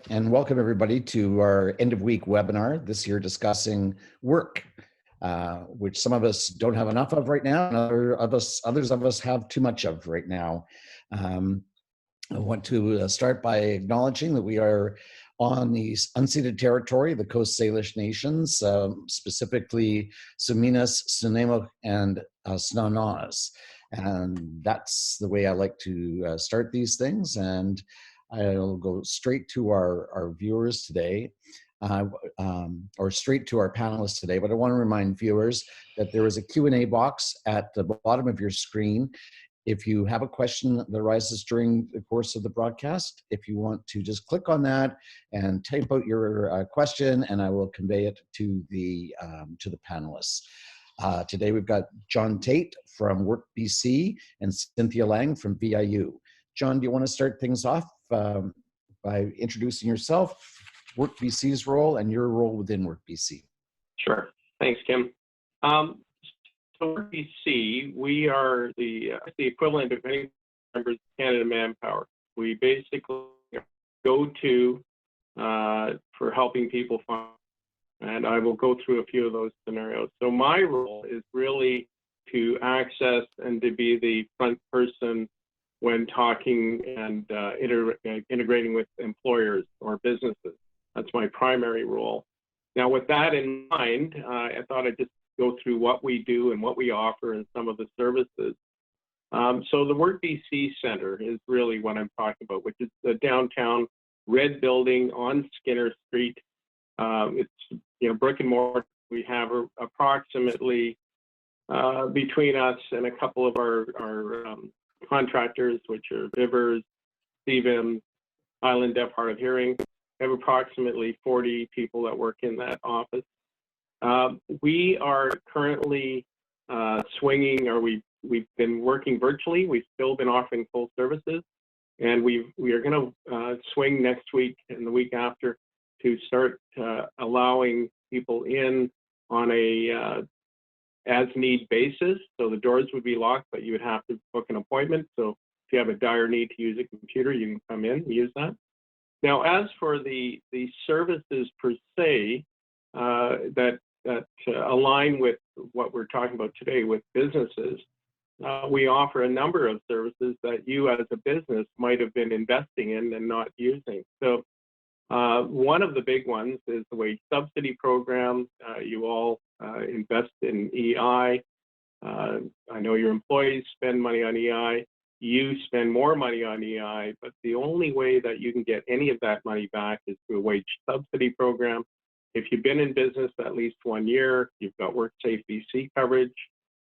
and welcome everybody to our end of week webinar this year discussing work, which some of us don't have enough of right now, and others of us have too much of right now. I want to start by acknowledging that we are on the unceded territory, the Coast Salish nations, specifically Suminas, Snuneymuxw, and Snuneymuxw. And that's the way I like to start these things. And I'll go straight to our viewers today, or straight to our panelists today. But I want to remind viewers that there is a Q&A box at the bottom of your screen. If you have a question that arises during the course of the broadcast, if you want to just click on that and type out your question, and I will convey it to the panelists. Today we've got John Tait from WorkBC and Cynthia Lange from VIU. John, do you want to start things off by introducing yourself, WorkBC's role, and your role within WorkBC? Sure. Thanks, Kim. So WorkBC, we are the equivalent of any members of Canada Manpower. We basically go to for helping people find, and I will go through a few of those scenarios. So my role is really to access and to be the front person when talking and integrating with employers or businesses. That's my primary role. Now, with that in mind, I thought I'd just go through what we do and what we offer and some of the services. So the WorkBC Center is really what I'm talking about, which is the downtown red building on Skinner Street. It's brick and mortar. We have approximately between us and a couple of our contractors, which are Vivers, CVIM, Island Deaf Hard of Hearing. We have approximately 40 people that work in that office. We are currently swinging, or we've been working virtually. We've still been offering full services, and we are going to swing next week and the week after to start allowing people in on a as-need basis. So the doors would be locked, but you would have to book an appointment. So if you have a dire need to use a computer, you can come in and use that. Now, as for the services per se that align with what we're talking about today with businesses, we offer a number of services that you as a business might have been investing in and not using. So one of the big ones is the wage subsidy program. You all invest in EI. I know your employees spend money on EI. You spend more money on EI, but the only way that you can get any of that money back is through a wage subsidy program. If you've been in business at least 1 year, you've got WorkSafe BC coverage,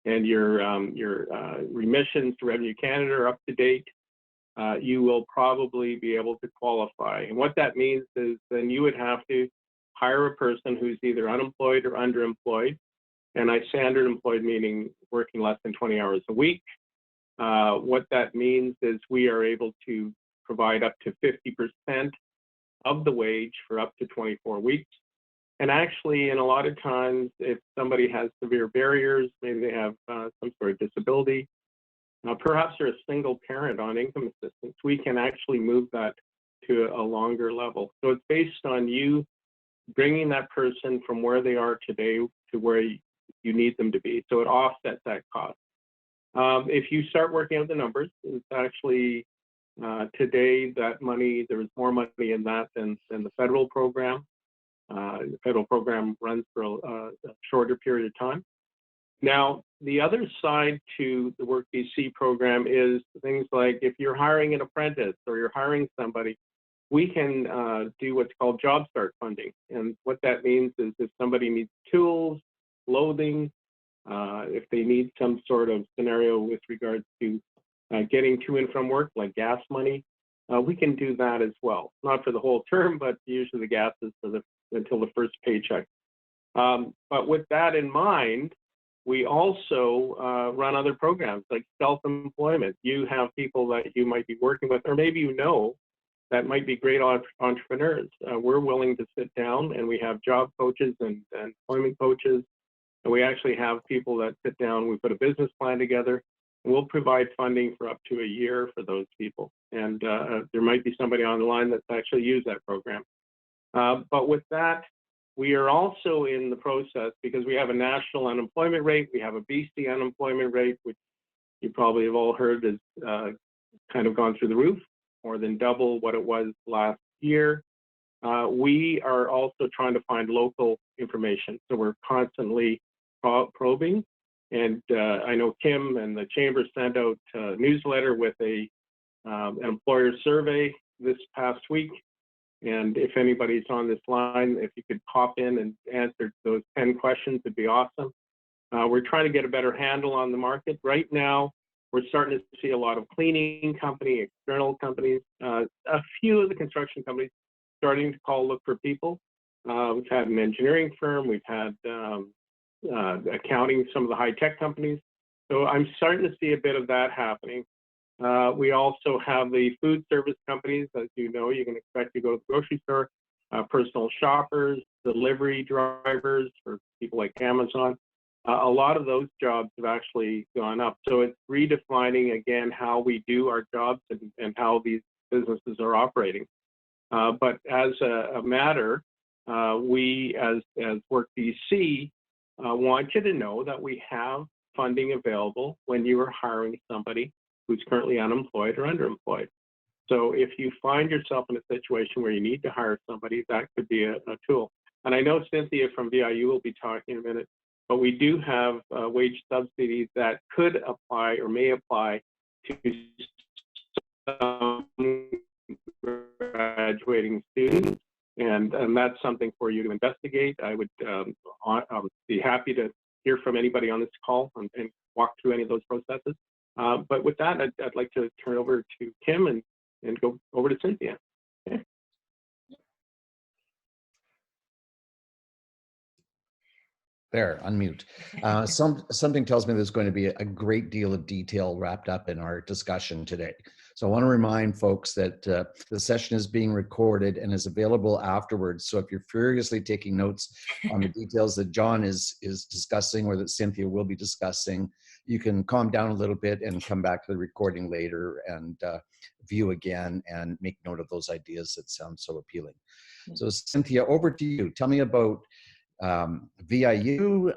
and your remissions to Revenue Canada are up to date, you will probably be able to qualify. And what that means is then you would have to hire a person who's either unemployed or underemployed. And I say underemployed meaning working less than 20 hours a week. What that means is we are able to provide up to 50% of the wage for up to 24 weeks. And actually, in a lot of times, if somebody has severe barriers, maybe they have some sort of disability, perhaps they're a single parent on income assistance, we can actually move that to a longer level. So it's based on you bringing that person from where they are today to where you need them to be. So it offsets that cost. If you start working out the numbers, it's actually today that money, there is more money in that than the federal program. The federal program runs for a shorter period of time. Now, the other side to the WorkBC program is things like if you're hiring an apprentice or you're hiring somebody, we can do what's called job start funding. And what that means is if somebody needs tools, clothing, if they need some sort of scenario with regards to getting to and from work, like gas money, we can do that as well. Not for the whole term, but usually the gas is for until the first paycheck. But with that in mind, we also run other programs like self-employment. You have people that you might be working with, or maybe you know, that might be great entrepreneurs. We're willing to sit down, and we have job coaches and employment coaches. And we actually have people that sit down, we put a business plan together, We'll provide funding for up to a year for those people. And there might be somebody on the line that's actually used that program. But with that, we are also in the process, because we have a national unemployment rate, we have a BC unemployment rate, which you probably have all heard has kind of gone through the roof, more than double what it was last year. We are also trying to find local information. So we're constantly probing. And I know Kim and the Chamber sent out a newsletter with an employer survey this past week. And if anybody's on this line, if you could pop in and answer those 10 questions, it'd be awesome. We're trying to get a better handle on the market. Right now, we're starting to see a lot of cleaning company, external companies, a few of the construction companies starting to look for people. We've had an engineering firm, we've had accounting, some of the high-tech companies. So I'm starting to see a bit of that happening. We also have the food service companies. As you know, you can expect to go to the grocery store, personal shoppers, delivery drivers for people like Amazon. A lot of those jobs have actually gone up. So it's redefining, again, how we do our jobs and how these businesses are operating. But as a matter, we as WorkBC want you to know that we have funding available when you are hiring somebody who's currently unemployed or underemployed. So if you find yourself in a situation where you need to hire somebody, that could be a tool. And I know Cynthia from VIU will be talking in a minute, but we do have wage subsidies that could apply or may apply to some graduating students. And that's something for you to investigate. I would be happy to hear from anybody on this call and walk through any of those processes. But with that, I'd like to turn over to Kim and go over to Cynthia. Okay. There, unmute. Something tells me there's going to be a great deal of detail wrapped up in our discussion today. So I want to remind folks that the session is being recorded and is available afterwards. So if you're furiously taking notes on the details that John is discussing or that Cynthia will be discussing, you can calm down a little bit and come back to the recording later and view again and make note of those ideas that sound so appealing. So Cynthia, over to you. Tell me about VIU,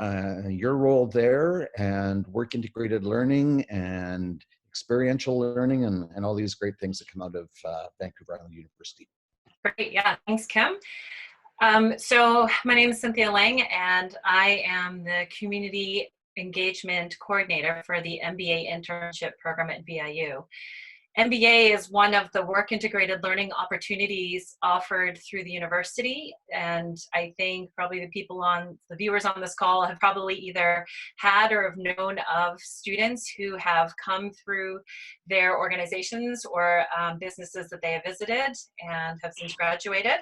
your role there, and work integrated learning and experiential learning and all these great things that come out of Vancouver Island University. Great, yeah, thanks, Kim. So my name is Cynthia Lange, and I am the Community Engagement Coordinator for the MBA Internship Program at VIU. MBA is one of the work integrated learning opportunities offered through the university, and I think probably the viewers on this call have probably either had or have known of students who have come through their organizations or businesses that they have visited and have since graduated.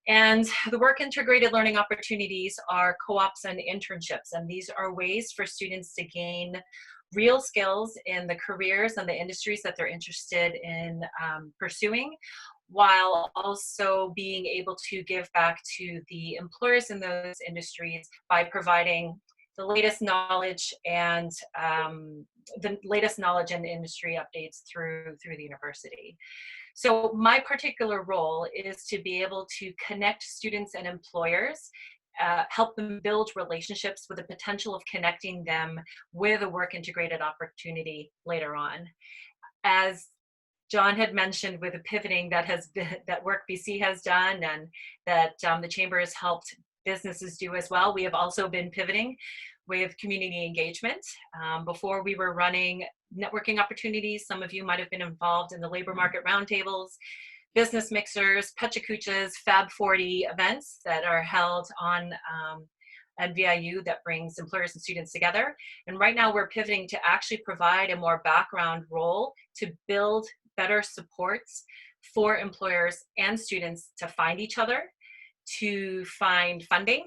And the work integrated learning opportunities are co-ops and internships, and these are ways for students to gain real skills in the careers and the industries that they're interested in pursuing, while also being able to give back to the employers in those industries by providing the latest knowledge and industry updates through the university. So my particular role is to be able to connect students and employers, help them build relationships with the potential of connecting them with a work integrated opportunity later on. As John had mentioned, with the pivoting that WorkBC has done and that the Chamber has helped businesses do as well, we have also been pivoting with community engagement. Before we were running networking opportunities. Some of you might have been involved in the labor market roundtables, business mixers, Pechakuchas, Fab 40 events that are held on at VIU that brings employers and students together. And right now we're pivoting to actually provide a more background role to build better supports for employers and students to find each other, to find funding,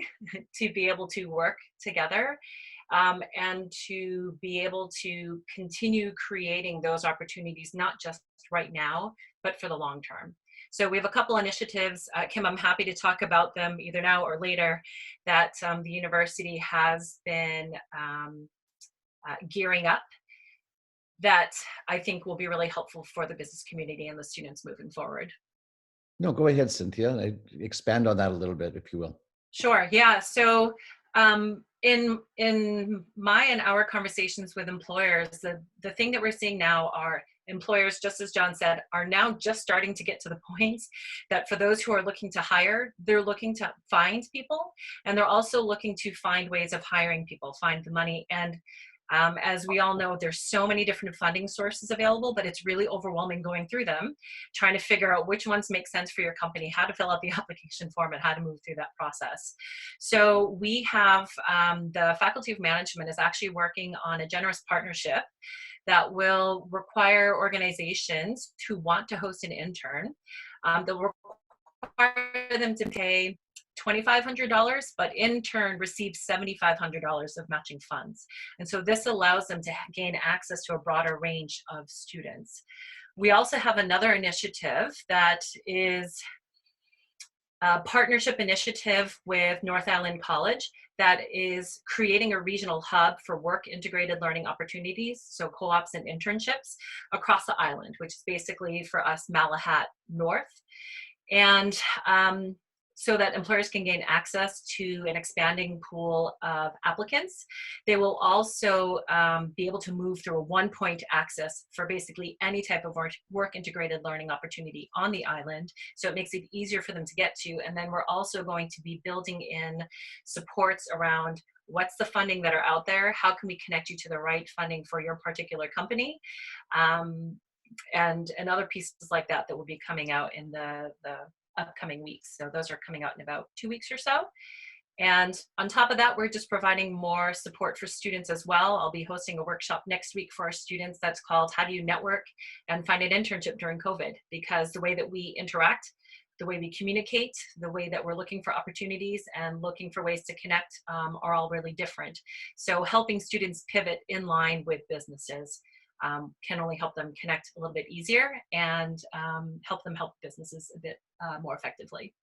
to be able to work together, and to be able to continue creating those opportunities, not just right now, but for the long term. So we have a couple initiatives, Kim, I'm happy to talk about them either now or later, that the university has been gearing up. that I think will be really helpful for the business community and the students moving forward. No, go ahead, Cynthia. Expand on that a little bit, if you will. Sure. Yeah. So in my and our conversations with employers, the thing that we're seeing now are employers, just as John said, are now just starting to get to the point that for those who are looking to hire, they're looking to find people, and they're also looking to find ways of hiring people, find the money. And as we all know, there's so many different funding sources available, but it's really overwhelming going through them, trying to figure out which ones make sense for your company, how to fill out the application form, and how to move through that process. So we have the Faculty of Management is actually working on a generous partnership that will require organizations who want to host an intern, they'll require them to pay $2,500, but in turn receive $7,500 of matching funds. And so this allows them to gain access to a broader range of students. We also have another initiative that is a partnership initiative with North Island College that is creating a regional hub for work integrated learning opportunities, so co-ops and internships across the island, which is basically for us Malahat North. And so that employers can gain access to an expanding pool of applicants. They will also be able to move through a one-point access for basically any type of work integrated learning opportunity on the island. So it makes it easier for them to get to. And then we're also going to be building in supports around what's the funding that are out there, how can we connect you to the right funding for your particular company, and other pieces like that that will be coming out in the upcoming weeks. So those are coming out in about 2 weeks or so. And on top of that, we're just providing more support for students as well. I'll be hosting a workshop next week for our students that's called How Do You Network and Find an Internship During COVID? Because the way that we interact, the way we communicate, the way that we're looking for opportunities and looking for ways to connect are all really different. So helping students pivot in line with businesses can only help them connect a little bit easier and help them help businesses a bit more effectively.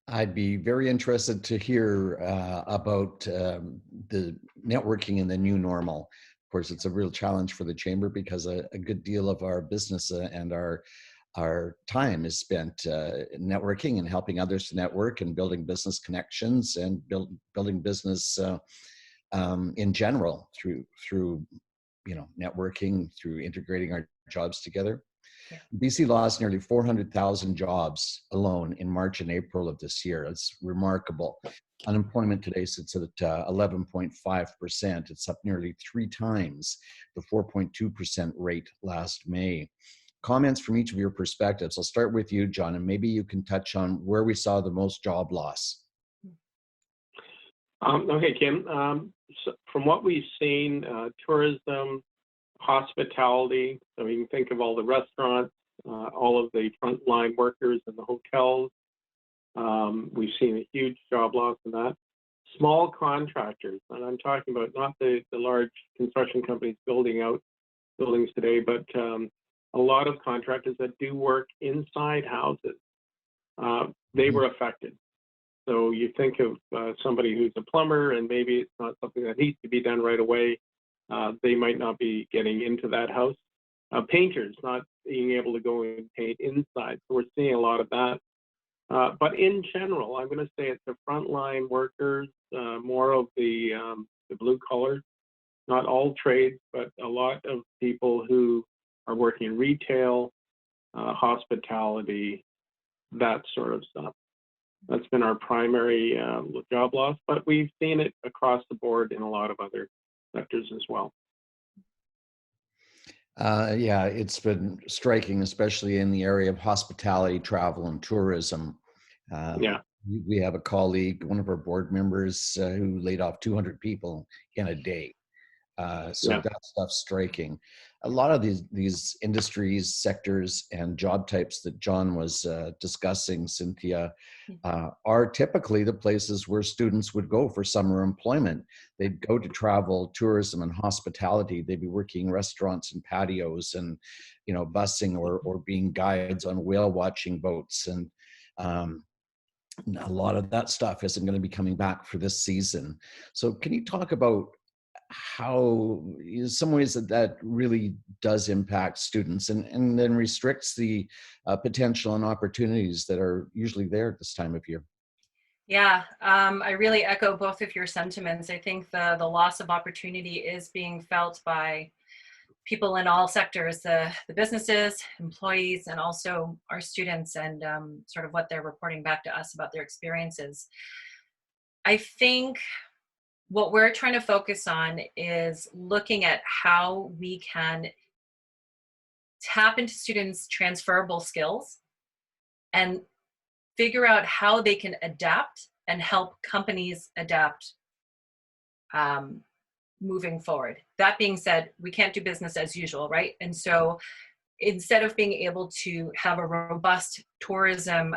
I'd be very interested to hear about the networking in the new normal. Of course, it's a real challenge for the Chamber because a good deal of our business and our time is spent networking and helping others to network and building business connections and building business in general through networking, through integrating our jobs together. Yeah. BC lost nearly 400,000 jobs alone in March and April of this year. It's remarkable. Unemployment today sits at 11.5%. It's up nearly 3 times the 4.2% rate last May. Comments from each of your perspectives. I'll start with you, John, and maybe you can touch on where we saw the most job loss. Okay, Kim. So from what we've seen, tourism, hospitality, so you can think of all the restaurants, all of the frontline workers in the hotels. We've seen a huge job loss in that. Small contractors, and I'm talking about not the large construction companies building out buildings today, but a lot of contractors that do work inside houses, they were affected. So you think of somebody who's a plumber and maybe it's not something that needs to be done right away. They might not be getting into that house. Painters not being able to go and paint inside. So we're seeing a lot of that. But in general, I'm going to say it's the frontline workers, more of the blue collar, not all trades, but a lot of people who are working in retail, hospitality, that sort of stuff. That's been our primary job loss, but we've seen it across the board in a lot of other sectors as well. Yeah, it's been striking, especially in the area of hospitality, travel, and tourism. Yeah. We have a colleague, one of our board members, who laid off 200 people in a day. So that stuff's striking. A lot of these industries, sectors, and job types that John was discussing, Cynthia, are typically the places where students would go for summer employment. They'd go to travel, tourism, and hospitality. They'd be working restaurants and patios, and busing or being guides on whale watching boats, and a lot of that stuff isn't going to be coming back for this season. So, can you talk about how in some ways that really does impact students and then restricts the potential and opportunities that are usually there at this time of year. Yeah, I really echo both of your sentiments. I think the loss of opportunity is being felt by people in all sectors, the businesses, employees, and also our students, and sort of what they're reporting back to us about their experiences. I think what we're trying to focus on is looking at how we can tap into students' transferable skills and figure out how they can adapt and help companies adapt moving forward. That being said, we can't do business as usual, right? And so instead of being able to have a robust tourism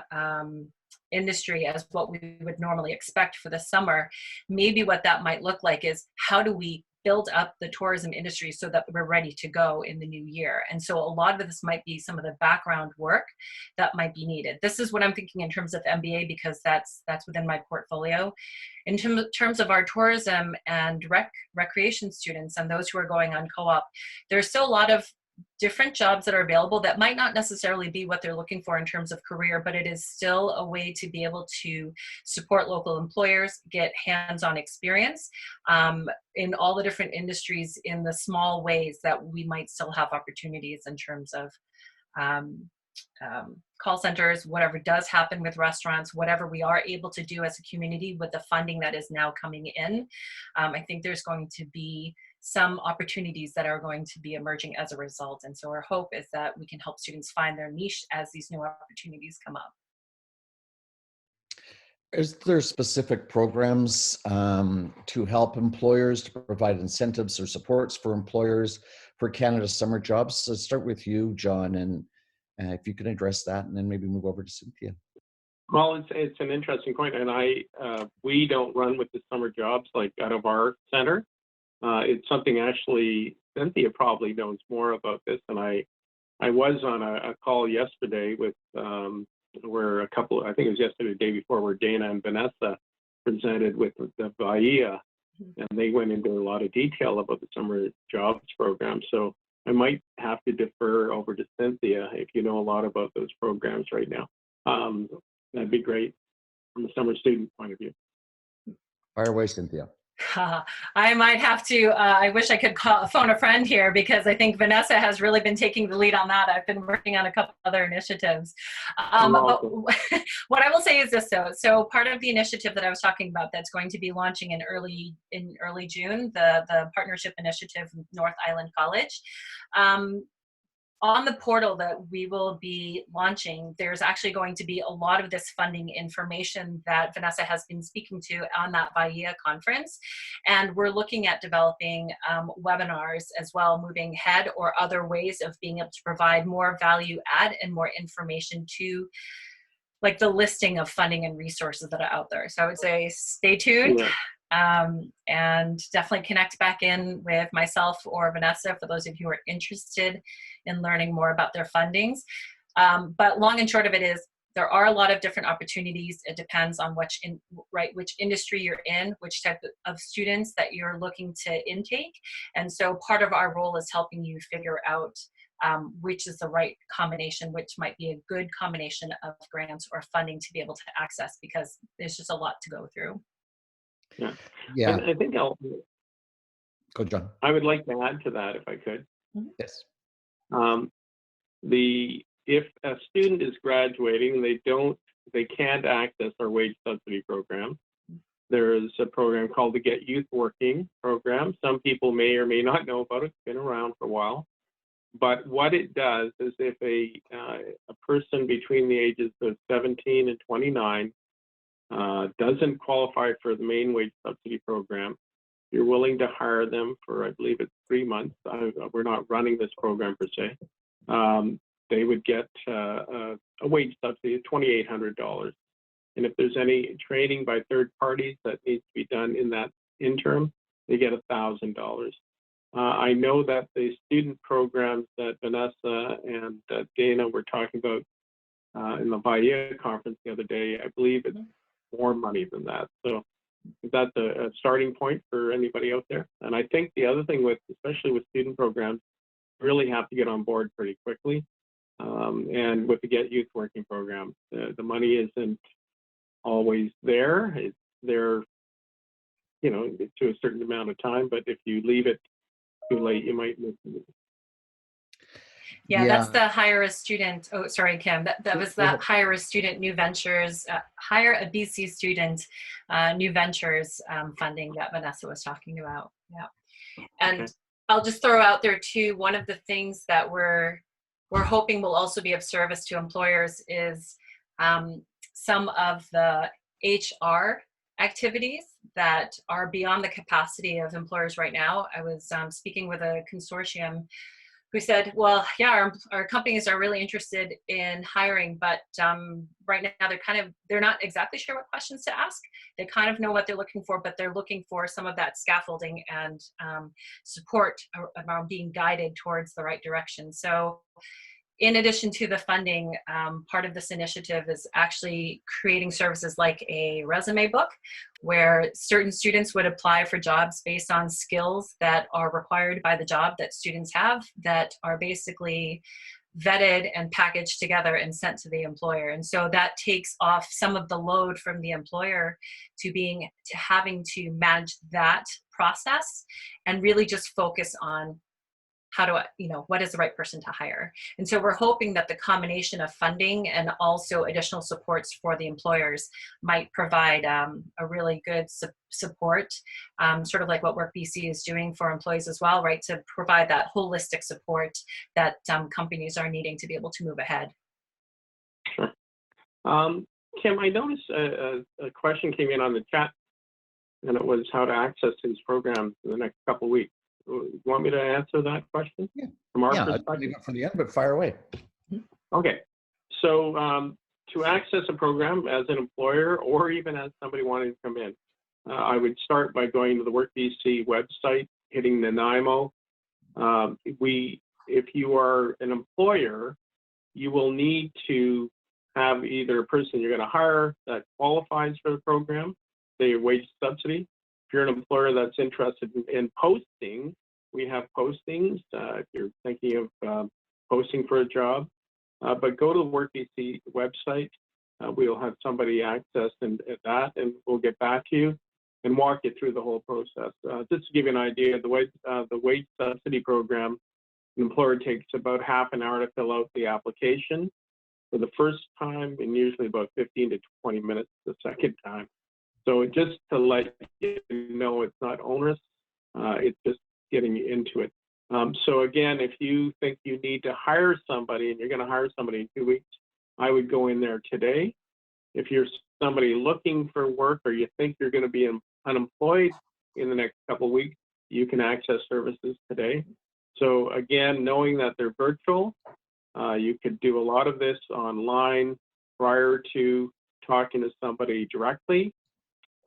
industry as what we would normally expect for the summer, maybe what that might look like is how do we build up the tourism industry so that we're ready to go in the new year. And so a lot of this might be some of the background work that might be needed. This is what I'm thinking in terms of MBA, because that's within my portfolio. In terms of our tourism and recreation students and those who are going on co-op, there's still a lot of different jobs that are available that might not necessarily be what they're looking for in terms of career, but it is still a way to be able to support local employers, get hands-on experience in all the different industries in the small ways that we might still have opportunities in terms of call centers, whatever does happen with restaurants, whatever we are able to do as a community with the funding that is now coming in. I think there's going to be some opportunities that are going to be emerging as a result. And so our hope is that we can help students find their niche as these new opportunities come up. Is there specific programs to help employers, to provide incentives or supports for employers for Canada's summer jobs? So start with you, John, and if you can address that, and then maybe move over to Cynthia. Well, it's an interesting point, and we don't run with the summer jobs like out of our center. It's something actually Cynthia probably knows more about this, and I was on a call yesterday with where I think it was yesterday, the day before, where Dana and Vanessa presented with the Bahia, and they went into a lot of detail about the summer jobs program. So I might have to defer over to Cynthia if you know a lot about those programs right now. That'd be great from a summer student point of view. Fire away, Cynthia. I might have to, I wish I could phone a friend here, because I think Vanessa has really been taking the lead on that. I've been working on a couple other initiatives. But what I will say is this, though. So part of the initiative that I was talking about that's going to be launching in early June, the partnership initiative with North Island College, on the portal that we will be launching, there's actually going to be a lot of this funding information that Vanessa has been speaking to on that Bahia conference. And we're looking at developing webinars as well, moving ahead, or other ways of being able to provide more value add and more information to like the listing of funding and resources that are out there. So I would say stay tuned. Yeah. And definitely connect back in with myself or Vanessa for those of you who are interested in learning more about their fundings. But long and short of it is, there are a lot of different opportunities. It depends on which industry you're in, which type of students that you're looking to intake. And so part of our role is helping you figure out which is the right combination, which might be a good combination of grants or funding to be able to access, because there's just a lot to go through. Yeah. I think Go, John. I would like to add to that if I could. Yes. If a student is graduating, they can't access our wage subsidy program. There is a program called the Get Youth Working program. Some people may or may not know about it. It's been around for a while. But what it does is, if a person between the ages of 17 and 29 doesn't qualify for the main wage subsidy program, you're willing to hire them for, I believe it's 3 months. We're not running this program per se. They would get a wage subsidy of $2,800. And if there's any training by third parties that needs to be done in that interim, they get $1,000. I know that the student programs that Vanessa and Dana were talking about in the Bahia conference the other day, I believe it's more money than that. So that's a starting point for anybody out there. And I think the other thing with, especially with student programs, you really have to get on board pretty quickly. And with the Get Youth Working program, the money isn't always there. It's there, you know, to a certain amount of time, but if you leave it too late, you might miss it. Yeah, that's the hire a student. Oh, sorry, Kim. That was the hire a student new ventures, hire a BC student new ventures funding that Vanessa was talking about. Yeah, and okay. I'll just throw out there too. One of the things that we're hoping will also be of service to employers is some of the HR activities that are beyond the capacity of employers right now. I was speaking with a consortium who said, well, yeah, our companies are really interested in hiring, but right now they're not exactly sure what questions to ask. They kind of know what they're looking for, but they're looking for some of that scaffolding and support around being guided towards the right direction. So in addition to the funding, part of this initiative is actually creating services like a resume book where certain students would apply for jobs based on skills that are required by the job that students have, that are basically vetted and packaged together and sent to the employer. And so that takes off some of the load from the employer to having to manage that process and really just focus on what is the right person to hire. And so we're hoping that the combination of funding and also additional supports for the employers might provide a really good support, sort of like what WorkBC is doing for employees as well, right? To provide that holistic support that companies are needing to be able to move ahead. Sure. Kim, I noticed a question came in on the chat, and it was how to access these programs in the next couple of weeks. You want me to answer that question? Yeah. From our I'll perspective? leave it for the end, but fire away. Okay. So to access a program as an employer or even as somebody wanting to come in, I would start by going to the WorkBC website, hitting the NIMO. If you are an employer, you will need to have either a person you're going to hire that qualifies for the program, say a wage subsidy. If you're an employer that's interested in posting, we have postings. If you're thinking of posting for a job, but go to the WorkBC website. We'll have somebody access that, and we'll get back to you and walk you through the whole process. Just to give you an idea, the wage subsidy program, an employer takes about half an hour to fill out the application for the first time, and usually about 15 to 20 minutes the second time. So just to let you know, it's not onerous, it's just getting you into it. So again, if you think you need to hire somebody and you're going to hire somebody in 2 weeks, I would go in there today. If you're somebody looking for work or you think you're going to be unemployed in the next couple of weeks, you can access services today. So again, knowing that they're virtual, you could do a lot of this online prior to talking to somebody directly.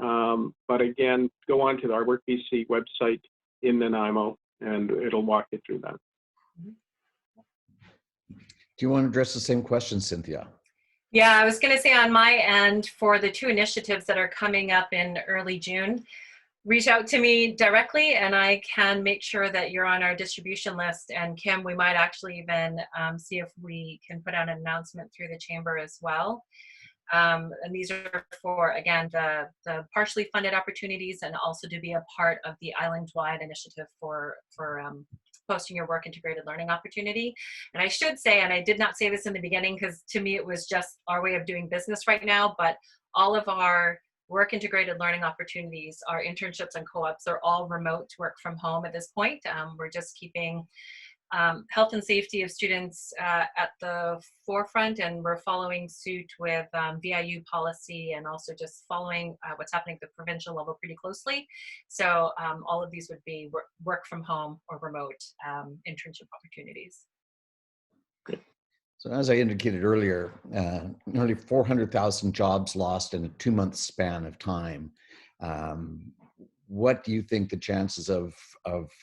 But again, go on to our WorkBC website in the NIMO, and it'll walk you through that. Do you want to address the same question, Cynthia? Yeah, I was going to say on my end, for the two initiatives that are coming up in early June, reach out to me directly and I can make sure that you're on our distribution list. And Kim, we might actually even see if we can put out an announcement through the chamber as well. And these are for, again, the partially funded opportunities, and also to be a part of the island-wide initiative for posting your work integrated learning opportunity. And I should say, and I did not say this in the beginning because to me it was just our way of doing business right now, but all of our work integrated learning opportunities, our internships and co-ops, are all remote work from home at this point. We're just keeping health and safety of students at the forefront, and we're following suit with VIU policy and also just following what's happening at the provincial level pretty closely. So all of these would be work from home or remote internship opportunities. So as I indicated earlier, nearly 400,000 jobs lost in a 2-month span of time. What do you think the chances of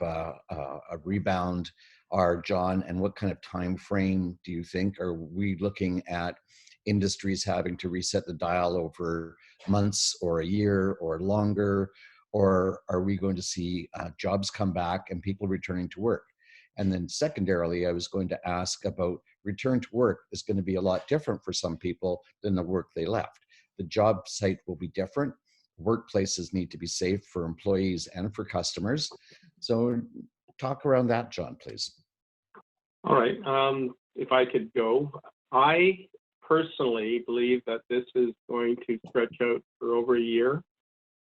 a rebound are, John, and what kind of time frame do you think? Are we looking at industries having to reset the dial over months or a year or longer? Or are we going to see jobs come back and people returning to work? And then secondarily, I was going to ask about return to work is going to be a lot different for some people than the work they left. The job site will be different. Workplaces need to be safe for employees and for customers. So talk around that, John, please. All right. If I could go, I personally believe that this is going to stretch out for over a year.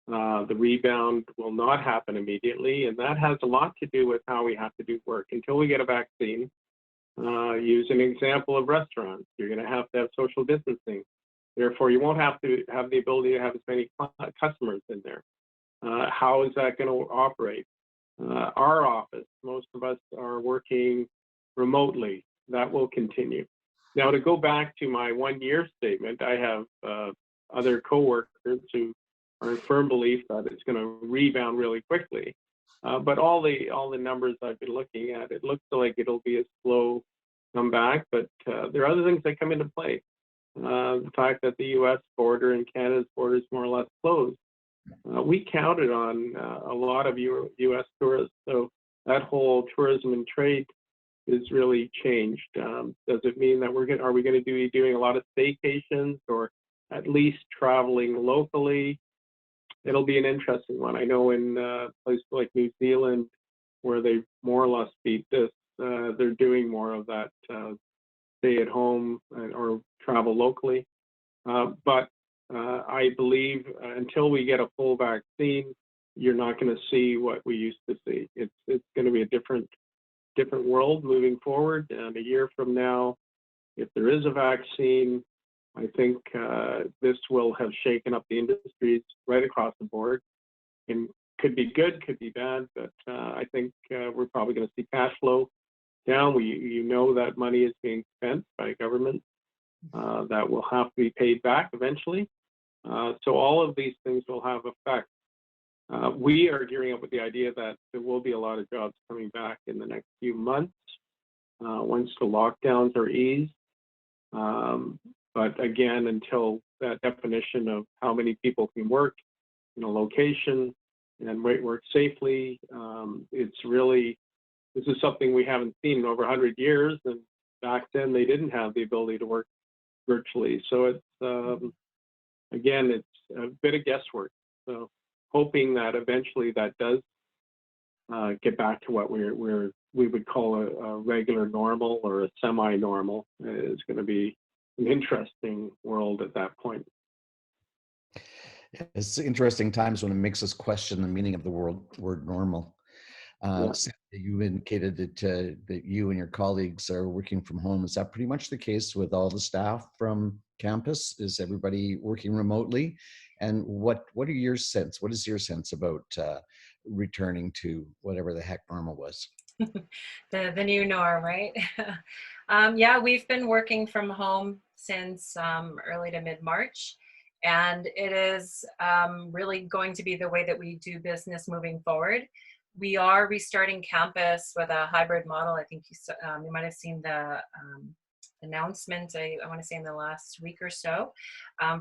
The rebound will not happen immediately, and that has a lot to do with how we have to do work. Until we get a vaccine, use an example of restaurants. You're going to have social distancing. Therefore, you won't have to have the ability to have as many customers in there. How is that going to operate? Our office, most of us are working remotely. That will continue. Now, to go back to my 1 year statement, I have other coworkers who are in firm belief that it's going to rebound really quickly. But all the numbers I've been looking at, it looks like it'll be a slow comeback. But there are other things that come into play. The fact that the U.S. border and Canada's border is more or less closed. We counted on a lot of U.S. tourists, so that whole tourism and trade is really changed. Does it mean that are we going to be doing a lot of staycations or at least traveling locally? It'll be an interesting one. I know in places like New Zealand, where they more or less beat this, they're doing more of that stay at home or travel locally. But I believe until we get a full vaccine, you're not going to see what we used to see. It's going to be a different world moving forward. And a year from now, if there is a vaccine, I think this will have shaken up the industries right across the board. And could be good, could be bad, but I think we're probably going to see cash flow down. You know that money is being spent by government that will have to be paid back eventually. So all of these things will have effect. We are gearing up with the idea that there will be a lot of jobs coming back in the next few months once the lockdowns are eased. But again, until that definition of how many people can work in a location and work safely, this is something we haven't seen in over 100 years. And back then, they didn't have the ability to work virtually. So it's, again, it's a bit of guesswork. So hoping that eventually that does get back to what we would call a regular normal or a semi-normal is going to be an interesting world at that point. It's interesting times when it makes us question the meaning of the word normal. Yeah. You indicated that you and your colleagues are working from home. Is that pretty much the case with all the staff from campus? Is everybody working remotely? And what is your sense about returning to whatever the heck normal was? the new norm, right? Yeah, we've been working from home since early to mid-March, and it is really going to be the way that we do business moving forward. We are restarting campus with a hybrid model. I think you might have seen the announcement, I want to say in the last week or so,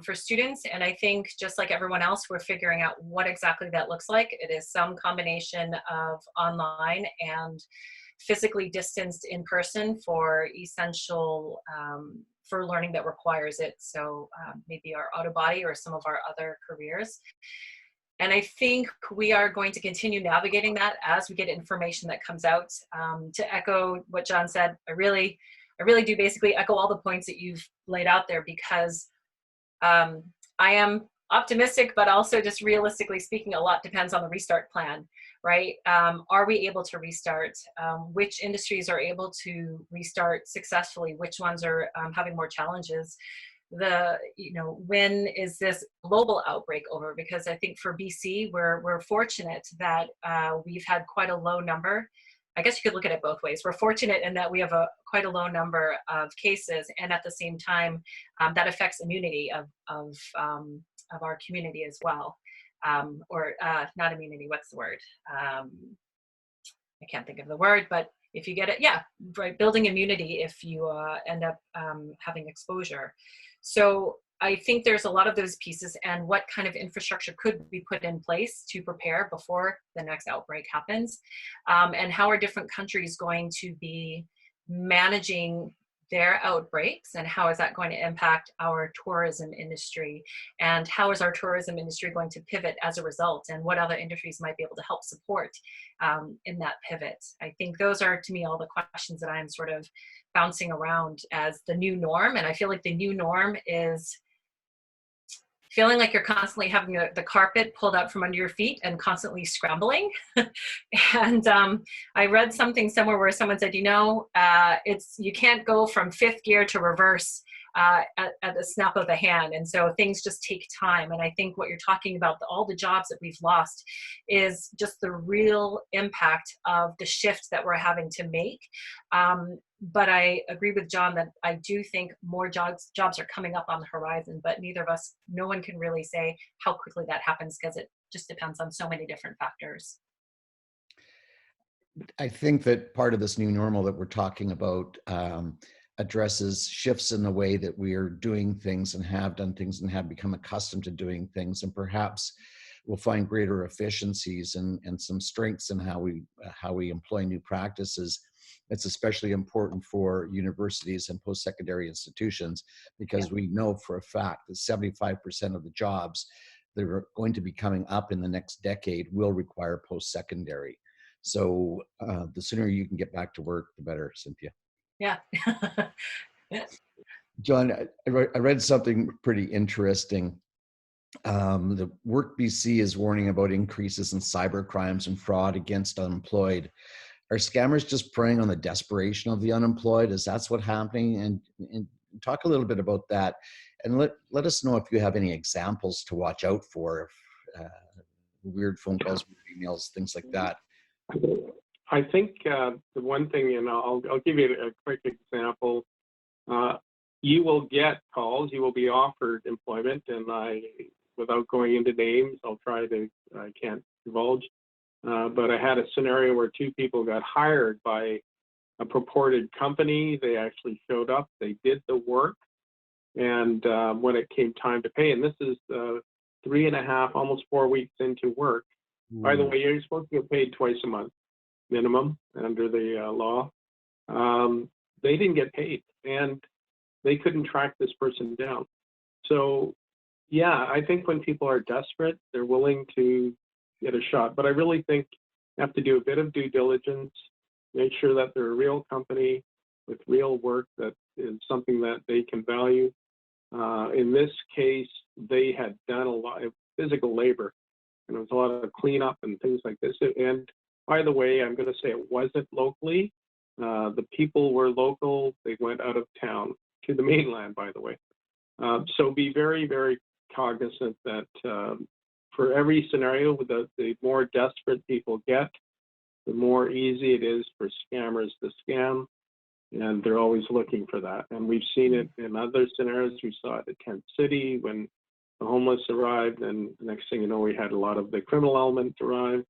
for students. And I think just like everyone else, we're figuring out what exactly that looks like. It is some combination of online and physically distanced in person for essential, for learning that requires it. So maybe our auto body or some of our other careers. And I think we are going to continue navigating that as we get information that comes out. To echo what John said, I really do basically echo all the points that you've laid out there, because I am optimistic, but also just realistically speaking, a lot depends on the restart plan, right? Are we able to restart? Which industries are able to restart successfully? Which ones are having more challenges? When is this global outbreak over? Because I think for BC, we're fortunate that we've had quite a low number. I guess you could look at it both ways. We're fortunate in that we have quite a low number of cases, and at the same time, that affects immunity of our community as well. Or not immunity, what's the word? I can't think of the word, but if you get it, yeah, right, building immunity if you end up having exposure. So I think there's a lot of those pieces, and what kind of infrastructure could be put in place to prepare before the next outbreak happens, and how are different countries going to be managing their outbreaks, and how is that going to impact our tourism industry, and how is our tourism industry going to pivot as a result, and what other industries might be able to help support in that pivot. I think those are, to me, all the questions that I'm sort of bouncing around as the new norm. And I feel like the new norm is feeling like you're constantly having the carpet pulled out from under your feet and constantly scrambling. And I read something somewhere where someone said, you can't go from fifth gear to reverse at the snap of the hand. And so things just take time. And I think what you're talking about, all the jobs that we've lost, is just the real impact of the shift that we're having to make. But I agree with John that I do think more jobs are coming up on the horizon, but no one can really say how quickly that happens, because it just depends on so many different factors. I think that part of this new normal that we're talking about addresses shifts in the way that we are doing things and have done things and have become accustomed to doing things, and perhaps we'll find greater efficiencies and some strengths in how we employ new practices. It's especially important for universities and post-secondary institutions, because we know for a fact that 75% of the jobs that are going to be coming up in the next decade will require post-secondary. So the sooner you can get back to work, the better, Cynthia. Yeah. John, I read something pretty interesting. The WorkBC is warning about increases in cyber crimes and fraud against unemployed. Are scammers just preying on the desperation of the unemployed? Is that's what's happening? And talk a little bit about that, and let us know if you have any examples to watch out for, weird phone calls, weird emails, things like that. I think the one thing, and I'll give you a quick example. You will get calls, you will be offered employment, and without going into names, I can't divulge. But I had a scenario where two people got hired by a purported company. They actually showed up, they did the work, and when it came time to pay, and this is 3.5, almost 4 weeks into work. By the way, you're supposed to get paid twice a month, minimum, under the law. They didn't get paid, and they couldn't track this person down. So, yeah, I think when people are desperate, they're willing to get a shot. But I really think you have to do a bit of due diligence, make sure that they're a real company with real work that is something that they can value. In this case, they had done a lot of physical labor, and it was a lot of cleanup and things like this. And by the way, I'm going to say it wasn't locally. The people were local. They went out of town to the mainland, by the way. So be very, very cognizant that for every scenario, the more desperate people get, the more easy it is for scammers to scam, and they're always looking for that. And we've seen it in other scenarios. We saw it at Tent City when the homeless arrived, and the next thing you know, we had a lot of the criminal element arrive.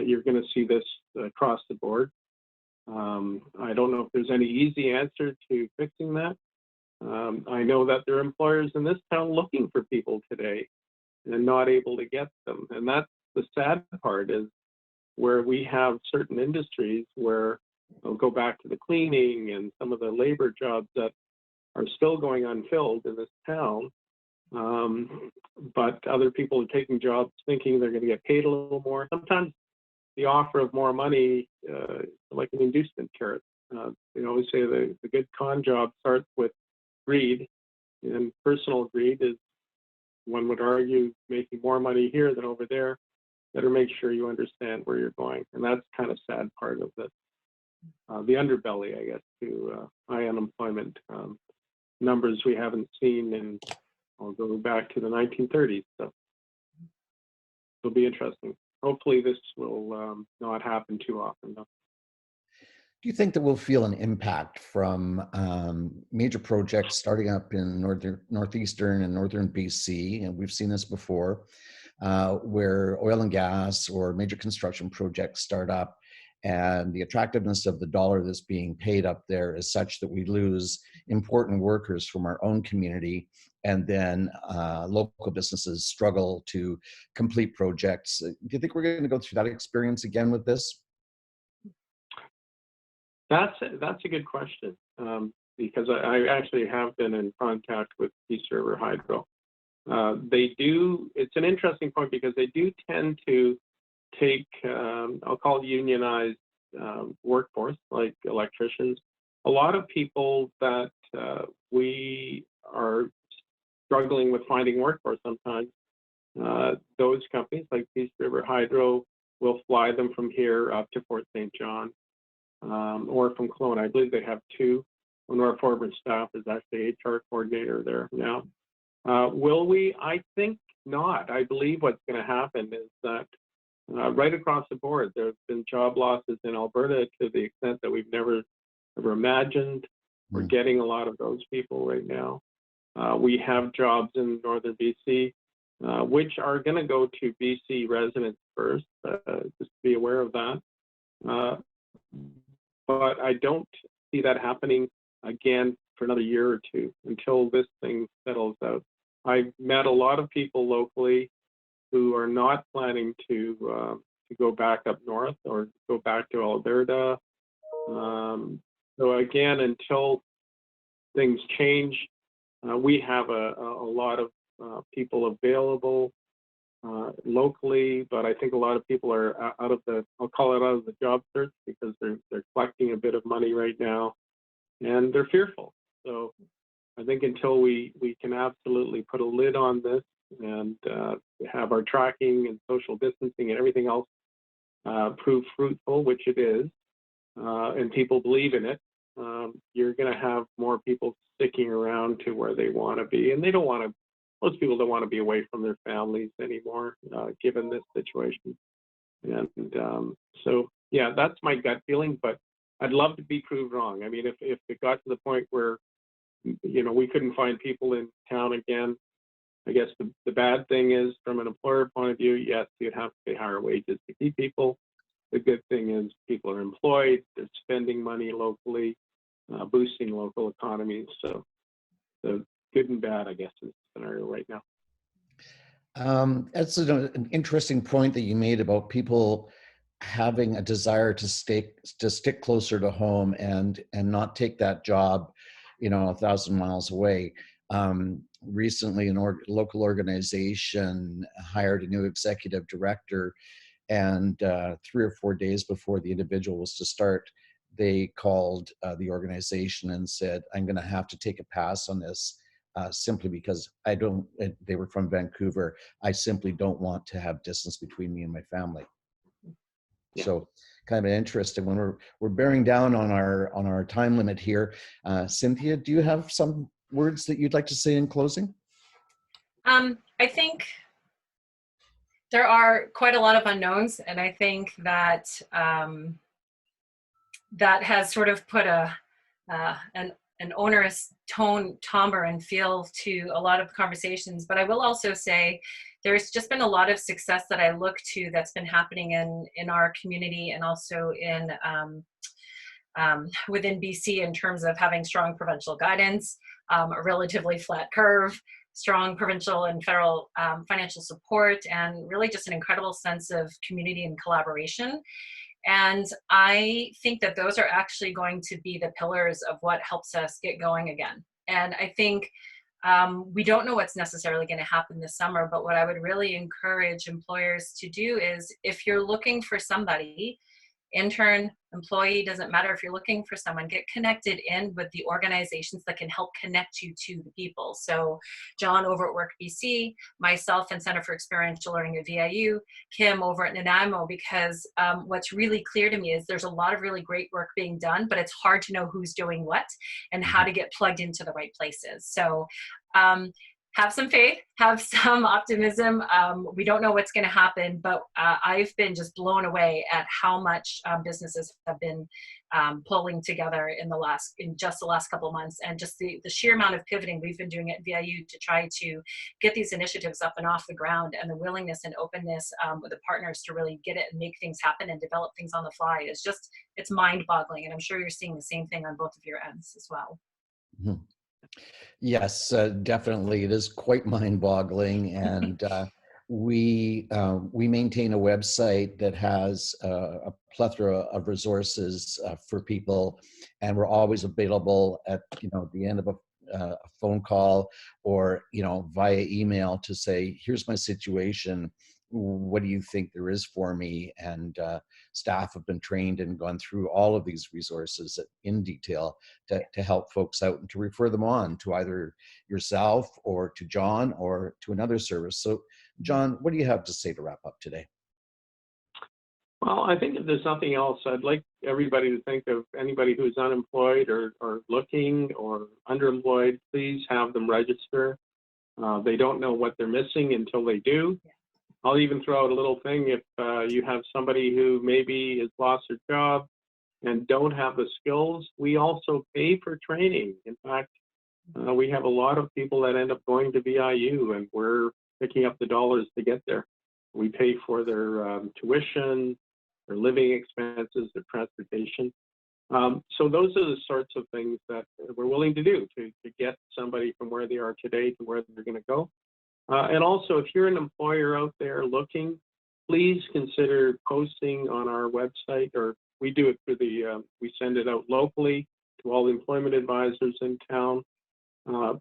You're going to see this across the board. I don't know if there's any easy answer to fixing that. I know that there are employers in this town looking for people today and not able to get them. And that's the sad part, is where we have certain industries where I'll go back to the cleaning and some of the labor jobs that are still going unfilled in this town. But other people are taking jobs thinking they're going to get paid a little more. Sometimes the offer of more money, like an inducement carrot. They always say the good con job starts with greed, and personal greed is, one would argue, making more money here than over there. Better make sure you understand where you're going. And that's kind of sad part of it. The underbelly, I guess, to high unemployment numbers we haven't seen in, I'll go back to the 1930s. So it'll be interesting. Hopefully this will not happen too often, though. Do you think that we'll feel an impact from major projects starting up in northeastern and northern BC? And we've seen this before, where oil and gas or major construction projects start up, and the attractiveness of the dollar that's being paid up there is such that we lose important workers from our own community, and then local businesses struggle to complete projects. Do you think we're going to go through that experience again with this? That's a good question, because I actually have been in contact with Peace River Hydro. It's an interesting point because they do tend to take, I'll call it unionized workforce, like electricians. A lot of people that we are struggling with finding work for sometimes, those companies like Peace River Hydro will fly them from here up to Fort St. John, or from Kelowna. I believe they have two. One of our former staff is actually HR coordinator there now. Will we? I think not. I believe what's going to happen is that right across the board, there have been job losses in Alberta to the extent that we've never ever imagined. We're getting a lot of those people right now. We have jobs in northern BC, which are going to go to BC residents first, just to be aware of that. But I don't see that happening again for another year or two until this thing settles out. I've met a lot of people locally who are not planning to go back up north or go back to Alberta. So again, until things change, we have a lot of people available locally, but I think a lot of people are out of the, I'll call it out of the job search, because they're collecting a bit of money right now and they're fearful. So I think until we can absolutely put a lid on this and have our tracking and social distancing and everything else prove fruitful, which it is, and people believe in it, you're going to have more people sticking around to where they want to be. And they don't want to, most people don't want to be away from their families anymore, given this situation. And so, yeah, that's my gut feeling, but I'd love to be proved wrong. I mean, if it got to the point where, you know, we couldn't find people in town again, I guess the bad thing is, from an employer point of view, yes, you'd have to pay higher wages to keep people. The good thing is people are employed, they're spending money locally, boosting local economies. So the good and bad, I guess, is the scenario right now. That's an interesting point that you made about people having a desire to stick closer to home and not take that job, you know, 1,000 miles away. Recently, local organization hired a new executive director, and 3 or 4 days before the individual was to start, they called the organization and said, "I'm going to have to take a pass on this simply because they were from Vancouver. I simply don't want to have distance between me and my family." Yeah. So kind of interesting when we're bearing down on our time limit here. Cynthia, do you have some words that you'd like to say in closing? I think there are quite a lot of unknowns, and I think that that has sort of put an onerous tone, timbre, and feel to a lot of conversations. But I will also say there's just been a lot of success that I look to that's been happening in our community, and also in within BC, in terms of having strong provincial guidance, a relatively flat curve, strong provincial and federal financial support, and really just an incredible sense of community and collaboration. And I think that those are actually going to be the pillars of what helps us get going again. And I think we don't know what's necessarily going to happen this summer, but what I would really encourage employers to do is, if you're looking for somebody, intern, employee, doesn't matter, if you're looking for someone, get connected in with the organizations that can help connect you to the people. So John over at WorkBC, myself and Center for Experiential Learning at VIU, Kim over at Nanaimo, because what's really clear to me is there's a lot of really great work being done, but it's hard to know who's doing what and how to get plugged into the right places. So have some faith, have some optimism. We don't know what's going to happen, but I've been just blown away at how much businesses have been pulling together in just the last couple of months, and just the sheer amount of pivoting we've been doing at VIU to try to get these initiatives up and off the ground, and the willingness and openness with the partners to really get it and make things happen and develop things on the fly is just, it's mind-boggling. And I'm sure you're seeing the same thing on both of your ends as well. Mhm. Yes, definitely. It is quite mind-boggling, and we maintain a website that has a plethora of resources for people, and we're always available at the end of a phone call or via email to say, here's my situation. What do you think there is for me? And staff have been trained and gone through all of these resources in detail to help folks out and to refer them on to either yourself or to John or to another service. So John, what do you have to say to wrap up today? Well, I think if there's nothing else, I'd like everybody to think of anybody who's unemployed or looking or underemployed. Please have them register. They don't know what they're missing until they do. I'll even throw out a little thing. If you have somebody who maybe has lost their job and don't have the skills, we also pay for training. In fact, we have a lot of people that end up going to VIU, and we're picking up the dollars to get there. We pay for their tuition, their living expenses, their transportation. So those are the sorts of things that we're willing to do to get somebody from where they are today to where they're going to go. And also, if you're an employer out there looking, please consider posting on our website, or we do it through we send it out locally to all the employment advisors in town.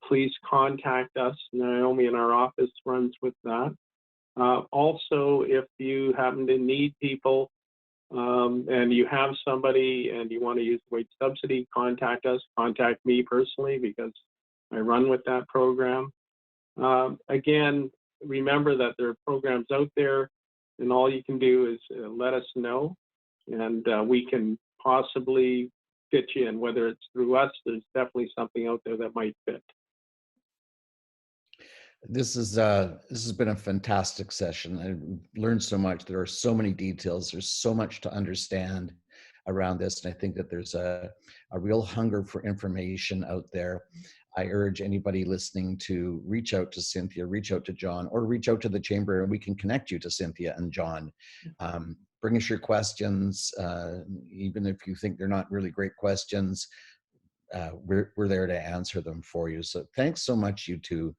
Please contact us. Naomi in our office runs with that. Also, if you happen to need people and you have somebody and you want to use the wage subsidy, contact us. Contact me personally because I run with that program. Again, remember that there are programs out there, and all you can do is let us know, and we can possibly fit you in. Whether it's through us, there's definitely something out there that might fit. This has been a fantastic session. I learned so much. There are so many details. There's so much to understand around this, and I think that there's a real hunger for information out there. I urge anybody listening to reach out to Cynthia, reach out to John, or reach out to the Chamber, and we can connect you to Cynthia and John. Bring us your questions, even if you think they're not really great questions. We're there to answer them for you. So thanks so much, you two,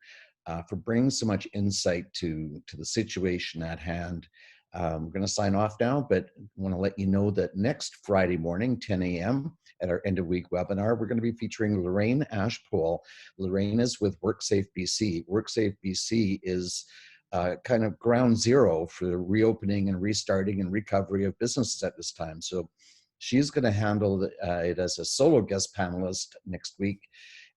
for bringing so much insight to the situation at hand. We're going to sign off now, but I want to let you know that next Friday morning, 10 a.m. at our end of week webinar, we're going to be featuring Lorraine Ashpole. Lorraine is with WorkSafe BC. WorkSafe BC is kind of ground zero for the reopening and restarting and recovery of businesses at this time. So she's going to handle it as a solo guest panelist next week,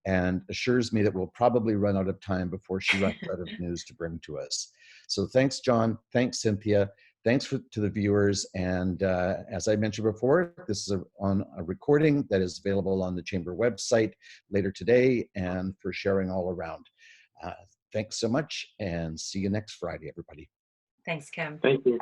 and assures me that we'll probably run out of time before she runs out of news to bring to us. So thanks, John. Thanks, Cynthia. Thanks to the viewers. And as I mentioned before, this is on a recording that is available on the Chamber website later today and for sharing all around. Thanks so much, and see you next Friday, everybody. Thanks, Kim. Thank you.